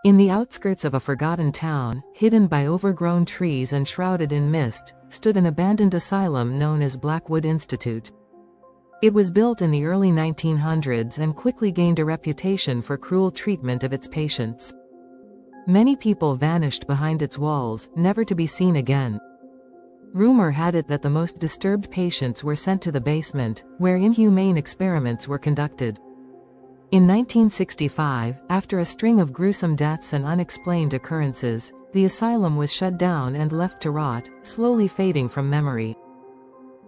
In the outskirts of a forgotten town, hidden by overgrown trees and shrouded in mist, stood an abandoned asylum known as Blackwood Institute. It was built in the early 1900s and quickly gained a reputation for cruel treatment of its patients. Many people vanished behind its walls, never to be seen again. Rumor had it that the most disturbed patients were sent to the basement, where inhumane experiments were conducted. In 1965, after a string of gruesome deaths and unexplained occurrences, the asylum was shut down and left to rot, slowly fading from memory.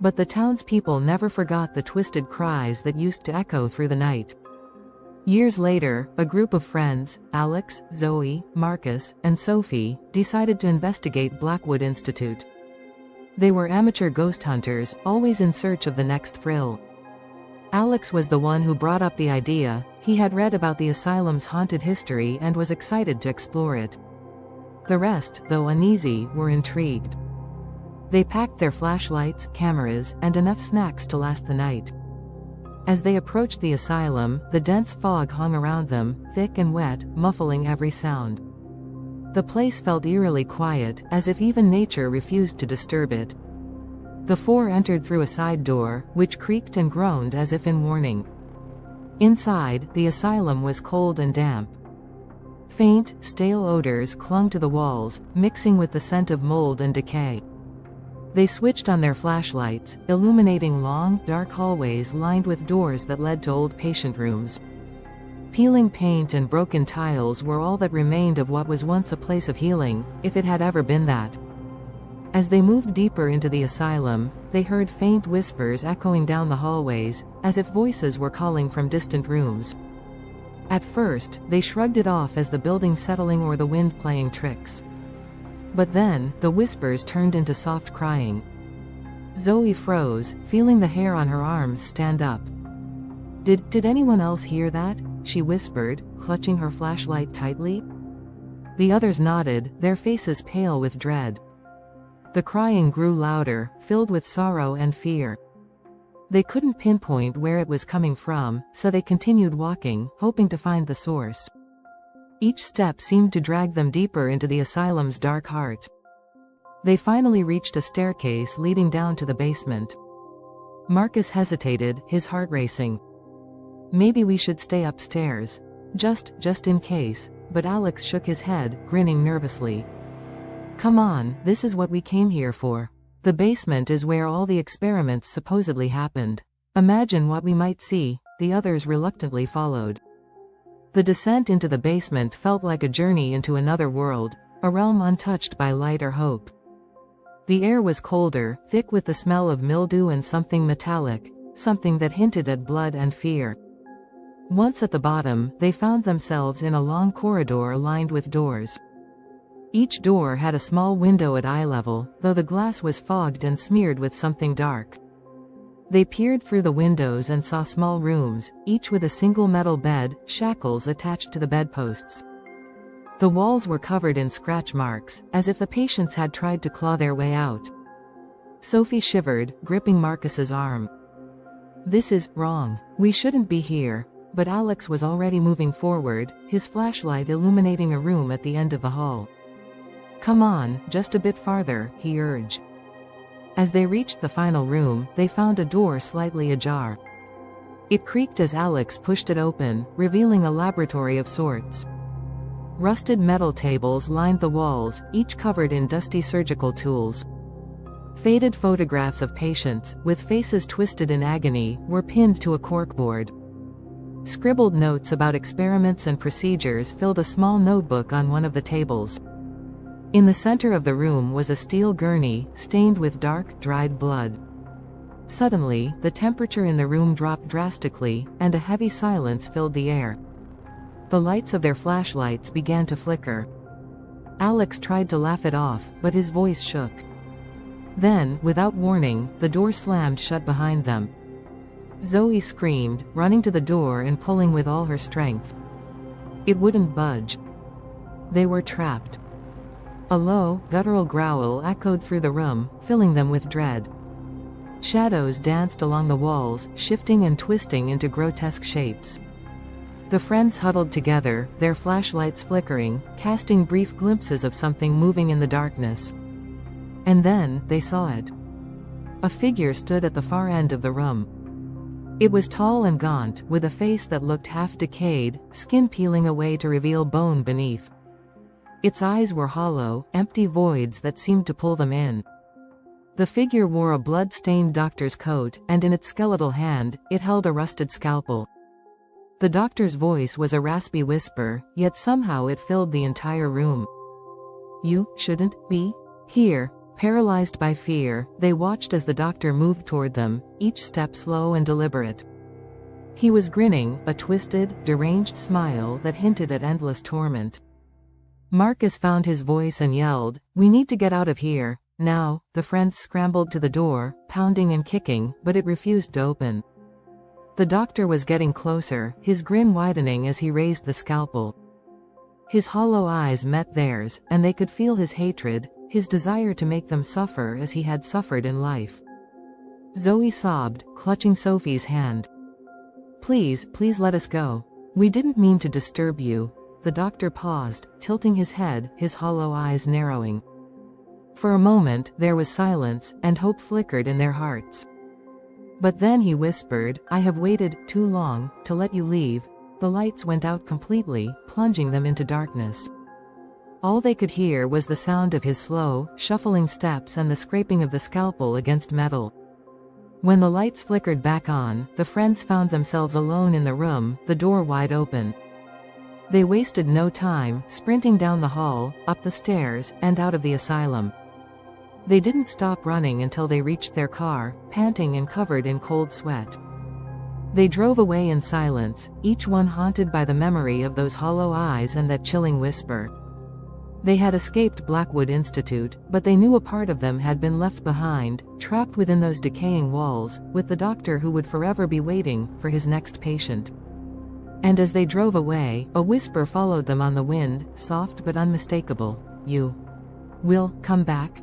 But the townspeople never forgot the twisted cries that used to echo through the night. Years later, a group of friends, Alex, Zoe, Marcus, and Sophie, decided to investigate Blackwood Institute. They were amateur ghost hunters, always in search of the next thrill. Alex was the one who brought up the idea. He had read about the asylum's haunted history and was excited to explore it. The rest, though uneasy, were intrigued. They packed their flashlights, cameras, and enough snacks to last the night. As they approached the asylum, the dense fog hung around them, thick and wet, muffling every sound. The place felt eerily quiet, as if even nature refused to disturb it. The four entered through a side door, which creaked and groaned as if in warning. Inside, the asylum was cold and damp. Faint, stale odors clung to the walls, mixing with the scent of mold and decay. They switched on their flashlights, illuminating long, dark hallways lined with doors that led to old patient rooms. Peeling paint and broken tiles were all that remained of what was once a place of healing, if it had ever been that. As they moved deeper into the asylum, they heard faint whispers echoing down the hallways, as if voices were calling from distant rooms. At first, they shrugged it off as the building settling or the wind playing tricks. But then, the whispers turned into soft crying. Zoe froze, feeling the hair on her arms stand up. Did anyone else hear that?" she whispered, clutching her flashlight tightly. The others nodded, their faces pale with dread. The crying grew louder, filled with sorrow and fear. They couldn't pinpoint where it was coming from, so they continued walking, hoping to find the source. Each step seemed to drag them deeper into the asylum's dark heart. They finally reached a staircase leading down to the basement. Marcus hesitated, his heart racing. "Maybe we should stay upstairs. Just in case," but Alex shook his head, grinning nervously. "Come on, this is what we came here for. The basement is where all the experiments supposedly happened. Imagine what we might see." The others reluctantly followed. The descent into the basement felt like a journey into another world, a realm untouched by light or hope. The air was colder, thick with the smell of mildew and something metallic, something that hinted at blood and fear. Once at the bottom, they found themselves in a long corridor lined with doors. Each door had a small window at eye level, though the glass was fogged and smeared with something dark. They peered through the windows and saw small rooms, each with a single metal bed, shackles attached to the bedposts. The walls were covered in scratch marks, as if the patients had tried to claw their way out. Sophie shivered, gripping Marcus's arm. "This is wrong. We shouldn't be here." But Alex was already moving forward, his flashlight illuminating a room at the end of the hall. "Come on, just a bit farther," he urged. As they reached the final room, they found a door slightly ajar. It creaked as Alex pushed it open, revealing a laboratory of sorts. Rusted metal tables lined the walls, each covered in dusty surgical tools. Faded photographs of patients, with faces twisted in agony, were pinned to a corkboard. Scribbled notes about experiments and procedures filled a small notebook on one of the tables. In the center of the room was a steel gurney, stained with dark, dried blood. Suddenly, the temperature in the room dropped drastically, and a heavy silence filled the air. The lights of their flashlights began to flicker. Alex tried to laugh it off, but his voice shook. Then, without warning, the door slammed shut behind them. Zoe screamed, running to the door and pulling with all her strength. It wouldn't budge. They were trapped. A low, guttural growl echoed through the room, filling them with dread. Shadows danced along the walls, shifting and twisting into grotesque shapes. The friends huddled together, their flashlights flickering, casting brief glimpses of something moving in the darkness. And then, they saw it. A figure stood at the far end of the room. It was tall and gaunt, with a face that looked half-decayed, skin peeling away to reveal bone beneath. Its eyes were hollow, empty voids that seemed to pull them in. The figure wore a blood-stained doctor's coat, and in its skeletal hand, it held a rusted scalpel. The doctor's voice was a raspy whisper, yet somehow it filled the entire room. "You shouldn't be here." Paralyzed by fear, they watched as the doctor moved toward them, each step slow and deliberate. He was grinning, a twisted, deranged smile that hinted at endless torment. Marcus found his voice and yelled, "We need to get out of here, now." The friends scrambled to the door, pounding and kicking, but it refused to open. The doctor was getting closer, his grin widening as he raised the scalpel. His hollow eyes met theirs, and they could feel his hatred, his desire to make them suffer as he had suffered in life. Zoe sobbed, clutching Sophie's hand. Please let us go. We didn't mean to disturb you." The doctor paused, tilting his head, his hollow eyes narrowing. For a moment, there was silence, and hope flickered in their hearts. But then he whispered, "I have waited too long to let you leave." The lights went out completely, plunging them into darkness. All they could hear was the sound of his slow, shuffling steps and the scraping of the scalpel against metal. When the lights flickered back on, the friends found themselves alone in the room, the door wide open. They wasted no time, sprinting down the hall, up the stairs, and out of the asylum. They didn't stop running until they reached their car, panting and covered in cold sweat. They drove away in silence, each one haunted by the memory of those hollow eyes and that chilling whisper. They had escaped Blackwood Institute, but they knew a part of them had been left behind, trapped within those decaying walls, with the doctor who would forever be waiting for his next patient. And as they drove away, a whisper followed them on the wind, soft but unmistakable. "You will come back?"